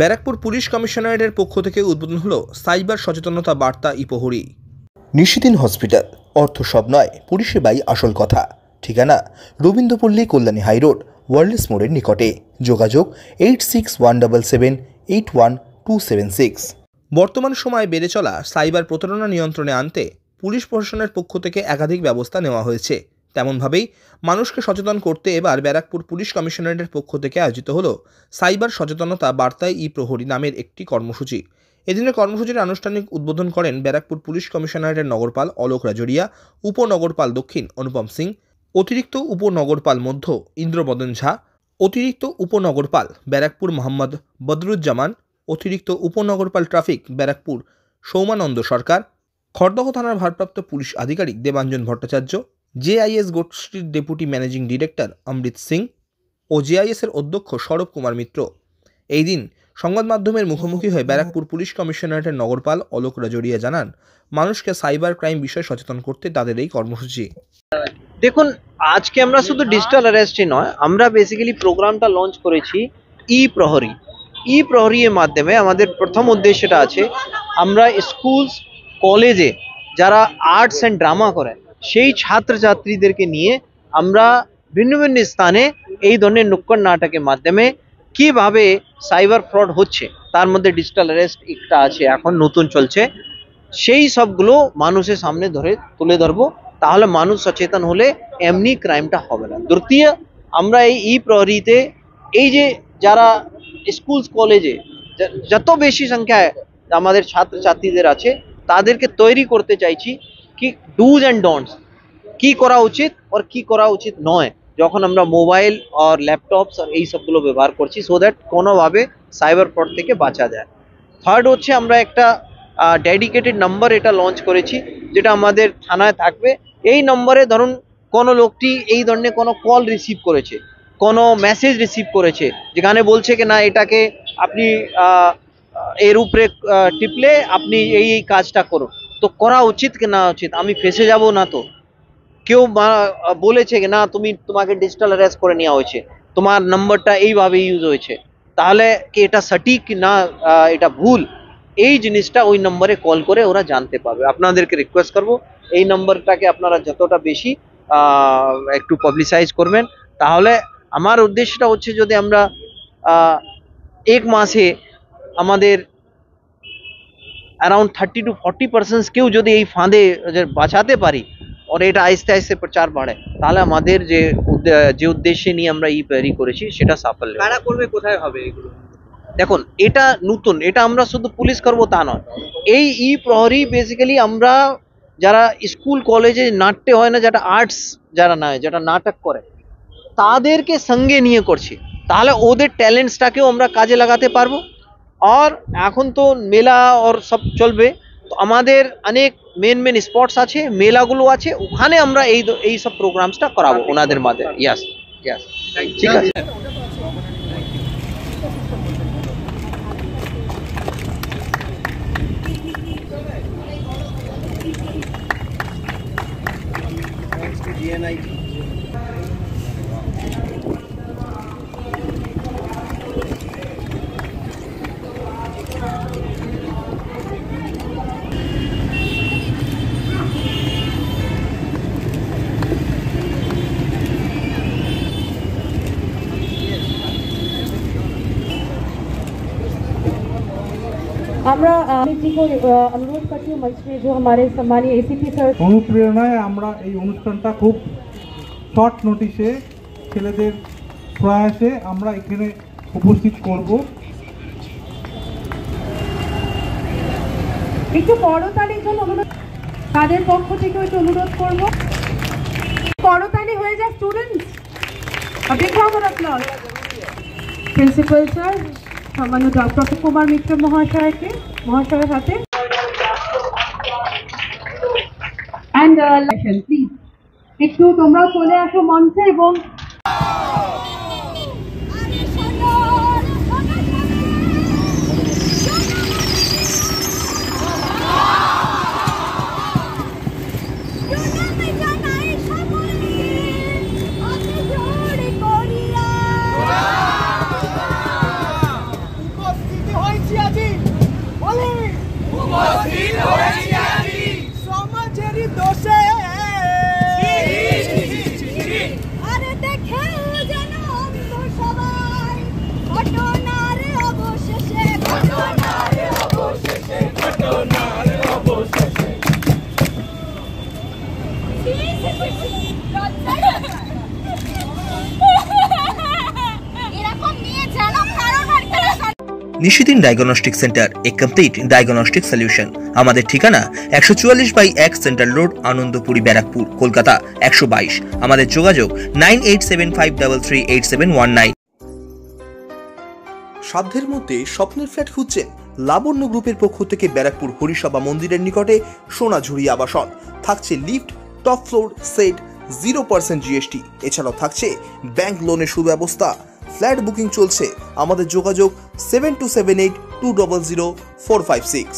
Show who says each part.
Speaker 1: Barrackpore police কমিশনারেটের পক্ষ থেকে উদ্বোধন হলো সাইবার সচেতনতা বার্তা ই-প্রহরী। নিশিদিন হসপিটাল, অর্থ সব নয়, পরিষেবাই আসল কথা। ঠিকানা রবীন্দ্রপল্লী, কল্যাণী হাইরোড, ওয়ার্ল্ডস মোড়ের নিকটে। যোগাযোগ 8617781276। বর্তমান সময়ে বেড়ে চলা সাইবার প্রতারণা নিয়ন্ত্রণে আনতে পুলিশ প্রশাসনের পক্ষ থেকে একাধিক ব্যবস্থা নেওয়া হয়েছে। তেমনভাবেই মানুষকে সচেতন করতে এবার ব্যারাকপুর পুলিশ কমিশনারেটের পক্ষ থেকে আয়োজিত হলো সাইবার সচেতনতা বার্তা ই-প্রহরী নামের একটি কর্মসূচি। এদিনের কর্মসূচির আনুষ্ঠানিক উদ্বোধন করেন ব্যারাকপুর পুলিশ কমিশনারেটের নগরপাল অলোক রাজরিয়া, উপনগরপাল দক্ষিণ অনুপম সিং, অতিরিক্ত উপনগরপাল মধ্য ইন্দ্রবদন ঝা, অতিরিক্ত উপনগরপাল ব্যারাকপুর মোহাম্মদ বদরুজ্জামান, অতিরিক্ত উপনগরপাল ট্রাফিক ব্যারাকপুর সৌমানন্দ সরকার, খড়দহ থানার ভারপ্রাপ্ত পুলিশ আধিকারিক দেবাঞ্জন ভট্টাচার্য, জেআইএস গোষ্ঠীর ডেপুটি ম্যানেজিং ডিরেক্টর অমৃত সিং ও জেআইএস-এর অধ্যক্ষ সৌরভ কুমার মিত্র। এই দিন সংবাদ মাধ্যমের মুখোমুখি হয়ে ব্যারাকপুর পুলিশ কমিশনারেটের নগরপাল অলোক রাজরিয়া জানান, মানুষকে সাইবার ক্রাইম বিষয়ে সচেতন করতে তাদের এই কর্মসূচি।
Speaker 2: দেখুন, আজকে আমরা শুধু ডিজিটাল অ্যারেস্টই নয়, আমরা বেসিক্যালি প্রোগ্রামটা লঞ্চ করেছি ই-প্রহরী। ই-প্রহরী এর মাধ্যমে আমাদের প্রথম উদ্দেশ্যটা আছে, আমরা স্কুল কলেজে যারা আর্টস অ্যান্ড ড্রামা করে সেই ছাত্রছাত্রীদেরকে নিয়ে আমরা ভিন্ন ভিন্ন স্থানে এই ধরনের নুক্কড় নাটকের মাধ্যমে কিভাবে সাইবার ফ্রড হচ্ছে, তার মধ্যে ডিজিটাল অ্যারেস্ট একটা আছে, এখন নতুন চলছে, সেই সবগুলো মানুষের সামনে তুলে ধরবো। তাহলে মানুষ সচেতন হলে এমনি ক্রাইমটা হবে না। দ্বিতীয়, আমরা এই ই-প্রহরীতে এই যে যারা স্কুল কলেজে যত বেশি সংখ্যায় আমাদের ছাত্রছাত্রীদের আছে তাদেরকে তৈরি করতে চাইছি কি ডুজ অ্যান্ড ডোন্টস, কি করা উচিত আর কি করা উচিত নয় যখন আমরা মোবাইল আর ল্যাপটপস আর এই সবগুলো ব্যবহার করছি, সো দ্যাট কোনোভাবে সাইবার ফ্রড থেকে বাঁচা যায়। থার্ড হচ্ছে, আমরা একটা ডেডিকেটেড নাম্বার এটা লঞ্চ করেছি যেটা আমাদের থানায় থাকবে। এই নম্বরে ধরুন কোনো লোকটি এই ধরনের কোনো কল রিসিভ করেছে, কোনো মেসেজ রিসিভ করেছে যেখানে বলছে কি না এটাকে আপনি এর উপরে টিপলে আপনি এই এই কাজটা করুন, তো করা উচিত কি না উচিত, আমি ফেসে যাব না? তো কেউ বলেছে কি না তোমাকে ডিজিটাল অ্যারেস্ট করে নেওয়া হয়েছে, তোমার নাম্বারটা এইভাবে ইউজ হয়েছে, তাহলে কি এটা সঠিক কি না এটা ভুল, এই জিনিসটা ওই নম্বরে কল করে ওরা জানতে পারবে। আপনাদেরকে রিকোয়েস্ট করব এই নম্বরটাকে আপনারা যতটা বেশি একটু পাবলিসাইজ করবেন। তাহলে আমার উদ্দেশ্যটা হচ্ছে, যদি আমরা এক মাসে আমাদের অ্যারাউন্ড 30 to 40% কেউ যদি এই ফাঁদে বাঁচাতে পারি আর এটা আস্তে আস্তে প্রচার বাড়ে, তাহলে আমাদের যে উদ্দেশ্যে নিয়ে আমরা ই-প্রহরী করেছি সেটা সাফল্য। কারা করবে, কোথায় হবে এগুলো? দেখুন, এটা নতুন, এটা আমরা শুধু পুলিশ করবো তা নয়। এই ই-প্রহরী বেসিক্যালি আমরা যারা স্কুল কলেজে নাট্যে হয় না, যেটা আর্টস যারা নয়, যেটা নাটক করে তাদেরকে সঙ্গে নিয়ে করছি, তাহলে ওদের ট্যালেন্টসটাকেও আমরা কাজে লাগাতে পারবো। আর এখন তো মেলা আর সব চলবে, তো আমাদের অনেক মেন স্পটস আছে, মেলাগুলো আছে, ওখানে আমরা এই সব প্রোগ্রামসটা করাবো ওনাদের মাধ্যমে। ইয়াস, ঠিক আছে।
Speaker 3: আমরা অনুরোধ করছি मंच में जो हमारे सम्मानीय एसीपी सर
Speaker 4: অনুপ্রেরণায় আমরা এই অনুষ্ঠানটা খুব শর্ট নোটিশে ছেলেদের প্রয়াসে আমরা এখানে উপস্থিত করব।
Speaker 3: একটু করতালির জন্য অনুরোধ, তাদের পক্ষ থেকে একটু অনুরোধ করব, করতালি হয়ে যায় students. Big round of applause principal sir সম্মানীয় ডক্টর কুমার মিত্র মহাশয়ের হাতে। অ্যান্ড প্লিজ একটু তোমরা চলে আসো মঞ্চে এবং
Speaker 1: নিশিদিন ডায়াগনস্টিক সেন্টার, এ কমপ্লিট ডায়াগনস্টিক সলিউশন। আমাদের ঠিকানা 144/1 সেন্ট্রাল রোড, আনন্দপুরি, ব্যারাকপুর, কলকাতা 122। আমাদের যোগাযোগ 9875338719। সাধ্যের মধ্যে স্বপ্নের ফ্ল্যাট খুঁজছেন? লাবণ্য গ্রুপের পক্ষ থেকে ব্যারাকপুর হরিসভা মন্দিরের নিকটে সোনাঝুরি আবাসন। থাকছে lift, top floor, set, 0% GST। এছাড়াও থাকছে ব্যাংক লোনের সুব্যবস্থা। ফ্ল্যাট বুকিং চলছে। আমাদের যোগাযোগ 7278200456।